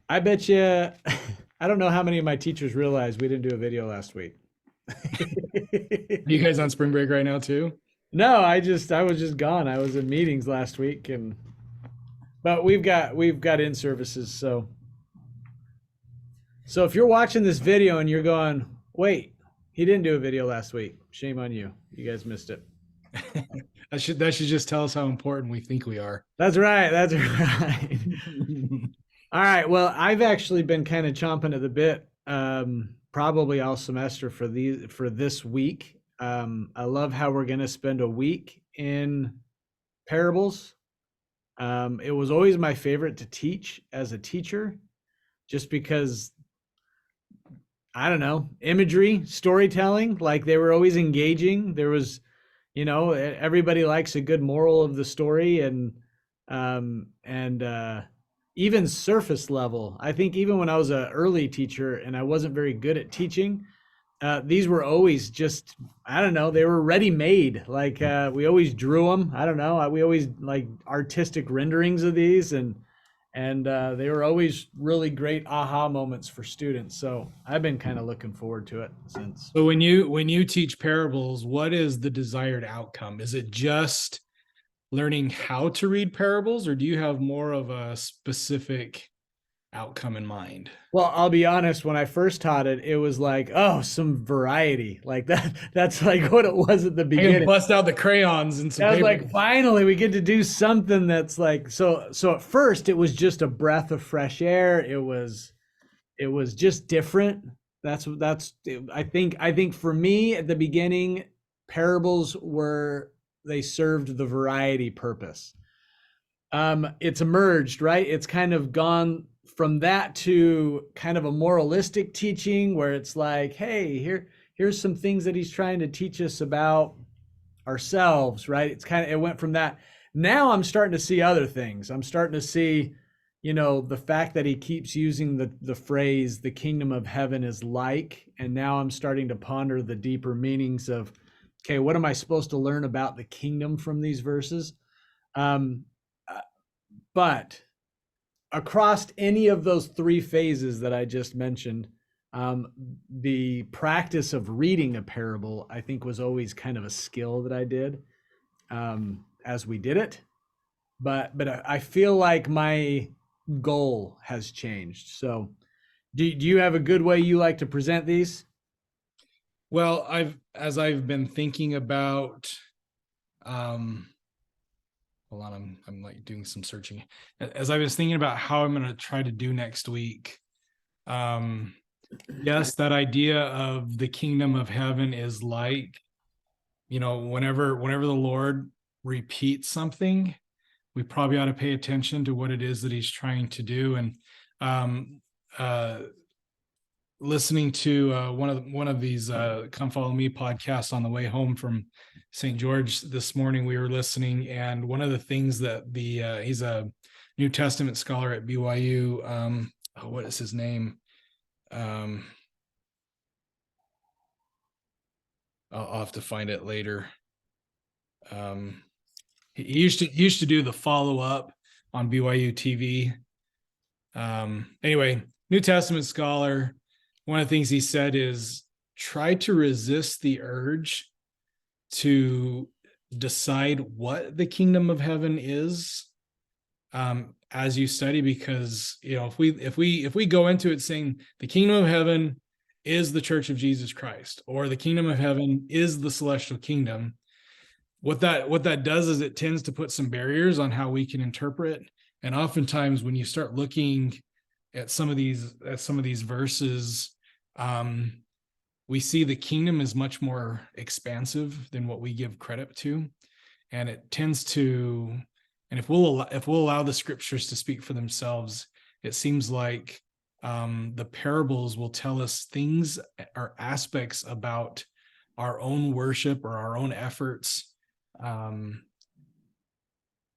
I bet you, I don't know how many of my teachers realized we didn't do a video last week. Are you guys on spring break right now too? No, I was just gone. I was in meetings last week but we've got in services. So if you're watching this video and you're going, wait, he didn't do a video last week. Shame on you. You guys missed it. That should just tell us how important we think we are. That's right. That's right. All right. Well, I've actually been kind of chomping at the bit, probably all semester for this week. I love how we're going to spend a week in parables. It was always my favorite to teach as a teacher, just because I don't know, imagery, storytelling, like they were always engaging. There was, everybody likes a good moral of the story and even surface level. I think even when I was an early teacher and I wasn't very good at teaching, these were always just, I don't know, they were ready made. Like we always drew them. I don't know. We always like artistic renderings of these and they were always really great aha moments for students. So I've been kind of looking forward to it since. So when you teach parables, what is the desired outcome? Is it just learning how to read parables, or do you have more of a specific outcome in mind? Well, I'll be honest, when I first taught it, it was like, oh, some variety. Like that's like what it was at the I can beginning. bust out the crayons and some I was paper. like, finally, we get to do something that's like so at first it was just a breath of fresh air. It was just different. That's I think for me at the beginning, parables were they served the variety purpose. It's emerged, right? It's kind of gone from that to kind of a moralistic teaching where it's like, hey, here's some things that he's trying to teach us about ourselves, right? It went from that. Now I'm starting to see other things. I'm starting to see, the fact that he keeps using the phrase the kingdom of heaven is like, and now I'm starting to ponder the deeper meanings of, okay, what am I supposed to learn about the kingdom from these verses? Um, but across any of those three phases that I just mentioned, the practice of reading a parable, I think, was always kind of a skill that I did as we did it. But I feel like my goal has changed. So, do you have a good way you like to present these? Well, as I've been thinking about, um, hold on, I'm like doing some searching. As I was thinking about how I'm going to try to do next week, um, yes, that idea of the kingdom of heaven is like, whenever the Lord repeats something, we probably ought to pay attention to what it is that he's trying to do. And um, uh, listening to one of these "Come Follow Me" podcasts on the way home from St. George this morning, we were listening, and one of the things that he's a New Testament scholar at BYU. What is his name? Um, I'll have to find it later. He used to do the follow up on BYU TV. Anyway, New Testament scholar. One of the things he said is try to resist the urge to decide what the kingdom of heaven is as you study, because if we go into it saying the kingdom of heaven is the church of Jesus Christ, or the kingdom of heaven is the celestial kingdom, what that does is it tends to put some barriers on how we can interpret. And oftentimes when you start looking at some of these verses, we see the kingdom is much more expansive than what we give credit to, and it tends to. And if we'll allow the scriptures to speak for themselves, it seems like the parables will tell us things or aspects about our own worship or our own efforts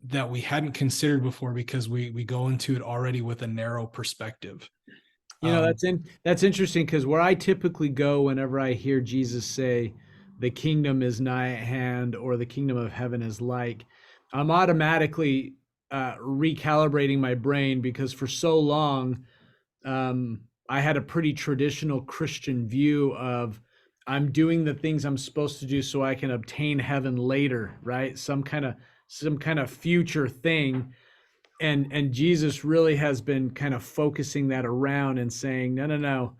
that we hadn't considered before, because we go into it already with a narrow perspective. Um, That's interesting because where I typically go whenever I hear Jesus say, "The kingdom is nigh at hand," or "The kingdom of heaven is like," I'm automatically recalibrating my brain because for so long I had a pretty traditional Christian view of I'm doing the things I'm supposed to do so I can obtain heaven later, right? Some kind of future thing. And Jesus really has been kind of focusing that around and saying, no, no, no,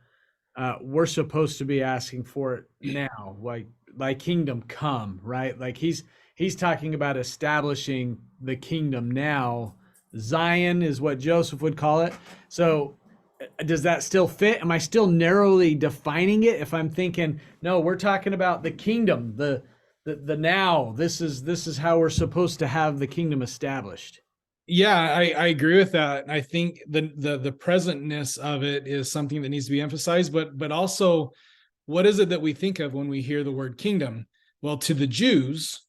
we're supposed to be asking for it now, like thy kingdom come, right? Like he's talking about establishing the kingdom now. Zion is what Joseph would call it. So does that still fit? Am I still narrowly defining it if I'm thinking, no, we're talking about the kingdom, the now. This is how we're supposed to have the kingdom established. Yeah, I agree with that. I think the presentness of it is something that needs to be emphasized, but also what is it that we think of when we hear the word kingdom? Well, to the Jews,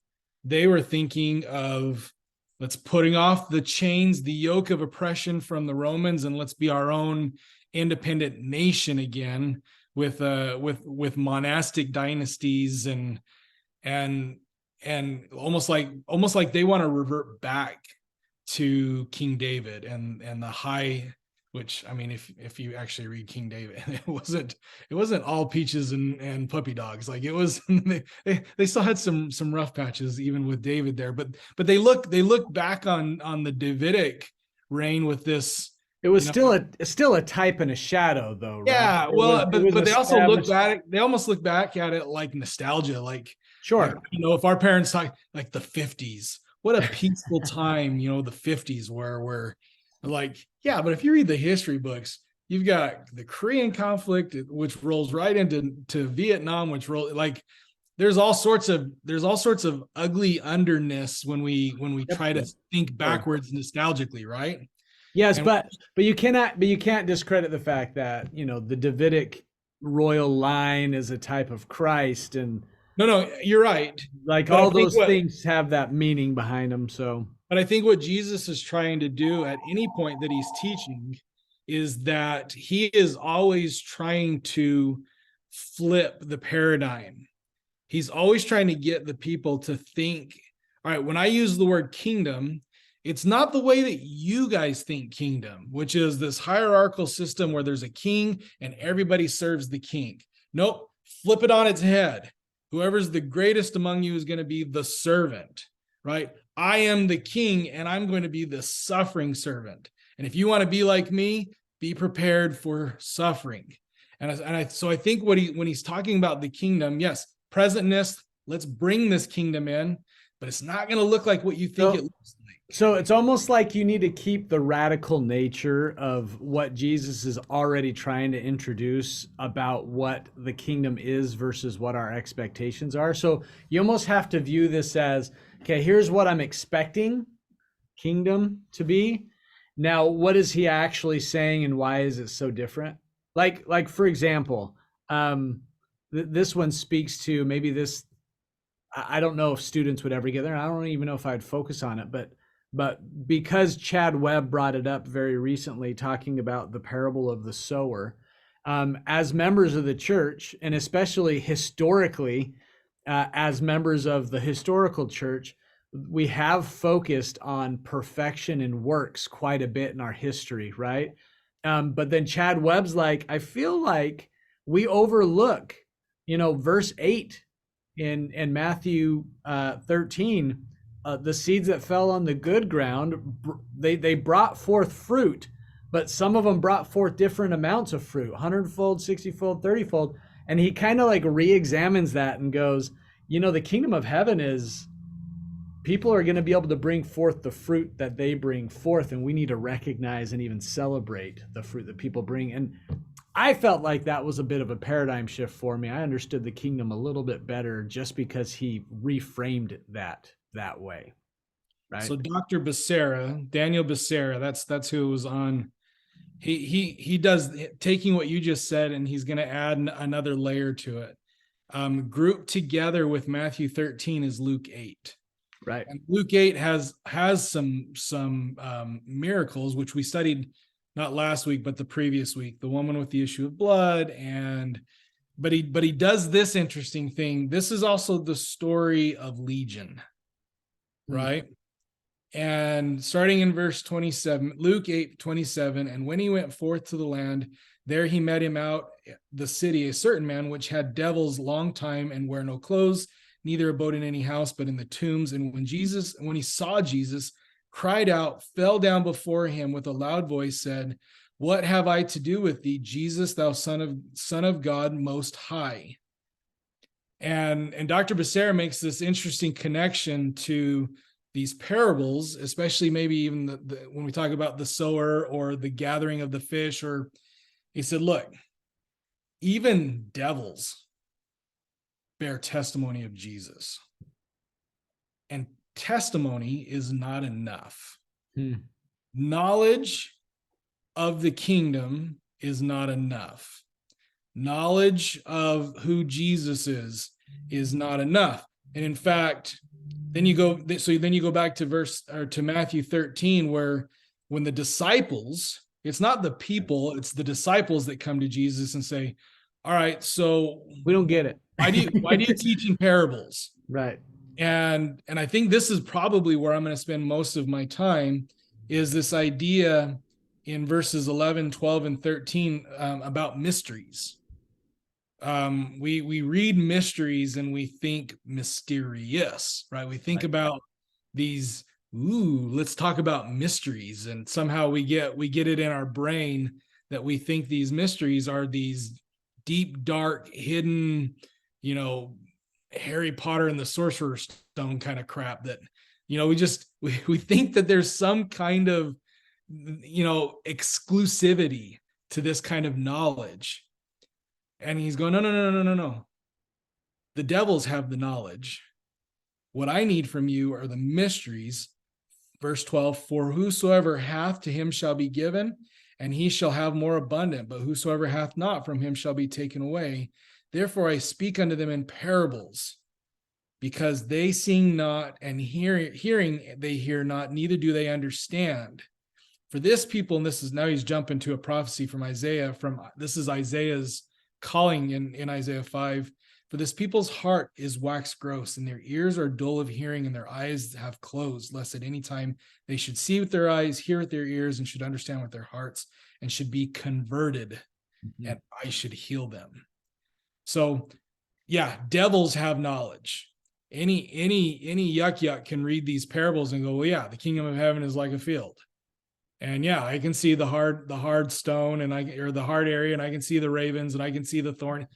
they were thinking of let's putting off the chains, the yoke of oppression from the Romans, and let's be our own independent nation again with monastic dynasties and and almost like they want to revert back to King David and the high, which I mean, if you actually read King David, it wasn't all peaches and puppy dogs. Like it was, they still had some rough patches even with David there, but they look back on the Davidic reign with this, It was you know. still a type and a shadow, though, right? Yeah, It well, was but they also look established. back. They almost look back at it like nostalgia, like Sure. if our parents talk like the '50s, what a peaceful time, the '50s where like, yeah, but if you read the history books, you've got the Korean conflict, which rolls right into Vietnam, which roll like there's all sorts of ugly underness when we Yep. try to think Sure. backwards nostalgically, right? Yes, And but you can't discredit the fact that the Davidic royal line is a type of Christ, and no, you're right. like But I all think those what things have that meaning behind them. So But I think what Jesus is trying to do at any point that he's teaching is that he is always trying to flip the paradigm. He's always trying to get the people to think, all right, when I use the word kingdom, it's not the way that you guys think kingdom, which is this hierarchical system where there's a king and everybody serves the king. Nope, flip it on its head. Whoever's the greatest among you is going to be the servant, right? I am the king and I'm going to be the suffering servant. And if you want to be like me, be prepared for suffering. So I think when he's talking about the kingdom, yes, presentness, let's bring this kingdom in, but it's not going to look like what you think it so looks like. so it's almost like you need to keep the radical nature of what Jesus is already trying to introduce about what the kingdom is versus what our expectations are. So you almost have to view this as, okay, here's what I'm expecting kingdom to be. Now, what is he actually saying and why is it so different? Like for example, this one speaks to maybe this. I don't know if students would ever get there. I don't even know if I'd focus on it, but because Chad Webb brought it up very recently, talking about the parable of the sower, as members of the church, and especially historically, as members of the historical church, we have focused on perfection and works quite a bit in our history, right? But then Chad Webb's like, I feel like we overlook, verse 8 in Matthew 13, the seeds that fell on the good ground, they brought forth fruit, but some of them brought forth different amounts of fruit, 100-fold, 60-fold, 30-fold. And he kind of like re-examines that and goes, the kingdom of heaven is people are going to be able to bring forth the fruit that they bring forth, and we need to recognize and even celebrate the fruit that people bring. And I felt like that was a bit of a paradigm shift for me. I understood the kingdom a little bit better just because he reframed that way, right? So Dr. Becerra, Daniel Becerra, that's who it was on. He does taking what you just said, and he's going to add another layer to it. Grouped together with Matthew 13 is Luke 8. Right. And Luke 8 has some miracles, which we studied not last week, but the previous week, the woman with the issue of blood. But he does this interesting thing. This is also the story of Legion, right? And starting in verse 27, Luke 8:27, and when he went forth to the land, there he met him out the city, a certain man which had devils long time and wear no clothes, neither abode in any house, but in the tombs. And when he saw Jesus, cried out, fell down before him with a loud voice, said, what have I to do with thee, Jesus, thou son of God most high? And Dr. Becerra makes this interesting connection to these parables, especially maybe even when we talk about the sower or the gathering of the fish, or he said, look, even devils bear testimony of Jesus. And testimony is not enough. Knowledge of the kingdom is not enough. Knowledge of who Jesus is not enough. And in fact, then you go back to Matthew 13, where when the disciples, it's not the people, it's the disciples that come to Jesus and say, all right, so we don't get it. why do you teach in parables? Right. And I think this is probably where I'm going to spend most of my time, is this idea in verses 11, 12, and 13 about mysteries. We read mysteries and we think mysterious, right? We think about these, let's talk about mysteries, and somehow we get it in our brain that we think these mysteries are these deep, dark, hidden, Harry Potter and the Sorcerer's Stone kind of crap that, we think that there's some kind of, exclusivity to this kind of knowledge. And he's going, no. The devils have the knowledge. What I need from you are the mysteries. Verse 12, for whosoever hath, to him shall be given, and he shall have more abundant. But whosoever hath not, from him shall be taken away. Therefore I speak unto them in parables, because they seeing not, and hearing they hear not, neither do they understand. For this people, and this is now he's jumping to a prophecy from Isaiah, this is Isaiah's calling in Isaiah 5. For this people's heart is waxed gross, and their ears are dull of hearing, and their eyes have closed, lest at any time they should see with their eyes, hear with their ears, and should understand with their hearts, and should be converted, and I should heal them. So yeah, devils have knowledge. Any yuck can read these parables and go, well, yeah, the kingdom of heaven is like a field. And yeah, I can see the hard stone, or the hard area, and I can see the ravens, and I can see the thorn.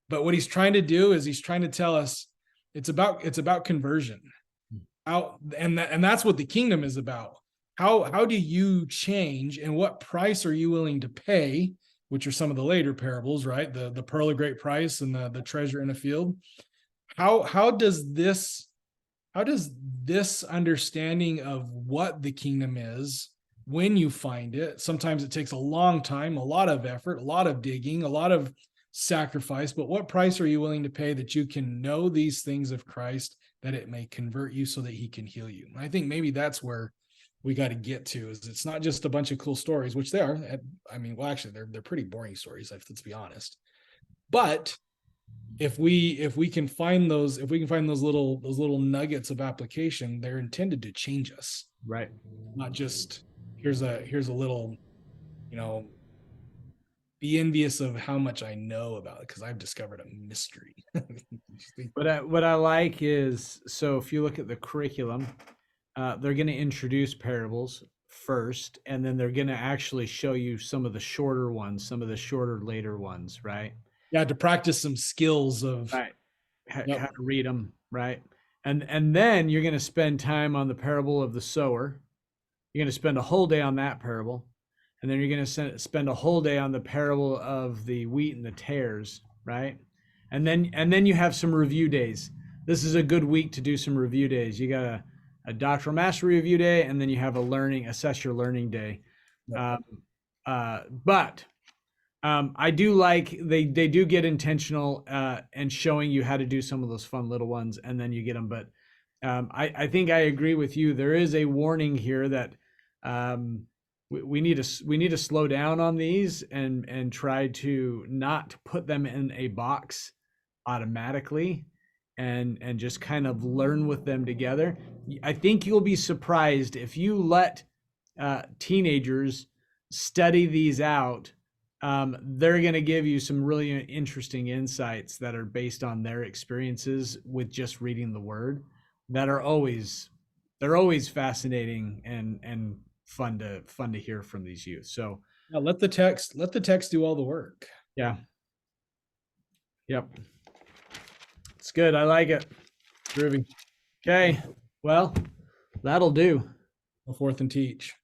But what he's trying to do is he's trying to tell us it's about conversion. And that's what the kingdom is about. How do you change, and what price are you willing to pay? Which are some of the later parables, right? The pearl of great price and the treasure in a field. How does this understanding of what the kingdom is, when you find it, sometimes it takes a long time, a lot of effort, a lot of digging, a lot of sacrifice, but what price are you willing to pay that you can know these things of Christ, that it may convert you so that he can heal you? And I think maybe that's where we got to get to, is it's not just a bunch of cool stories, which they are. I mean, well, actually they're pretty boring stories, let's be honest. But if we can find those little nuggets of application, they're intended to change us, right? Not just here's a little, be envious of how much I know about it because I've discovered a mystery. What I like is, so if you look at the curriculum, they're going to introduce parables first, and then they're going to actually show you some of the shorter ones, some of the shorter later ones, right? Yeah, to practice some skills of how to read them, right? And then you're going to spend time on the parable of the sower. You're going to spend a whole day on that parable, and then you're going to spend a whole day on the parable of the wheat and the tares, right? And then you have some review days. This is a good week to do some review days. You got a doctoral mastery review day, and then you have assess your learning day. Yep. But I do like they do get intentional and showing you how to do some of those fun little ones, and then you get them. But I think I agree with you. There is a warning here that we need to slow down on these and try to not put them in a box automatically, and just kind of learn with them together. I think you'll be surprised if you let teenagers study these out. They're going to give you some really interesting insights that are based on their experiences with just reading the word, that are always, they're always fascinating and fun to hear from these youth. So Now let the text do all the work. yeah. Yep. It's good. I like it. Groovy. Okay. Well, that'll do. Go forth and teach.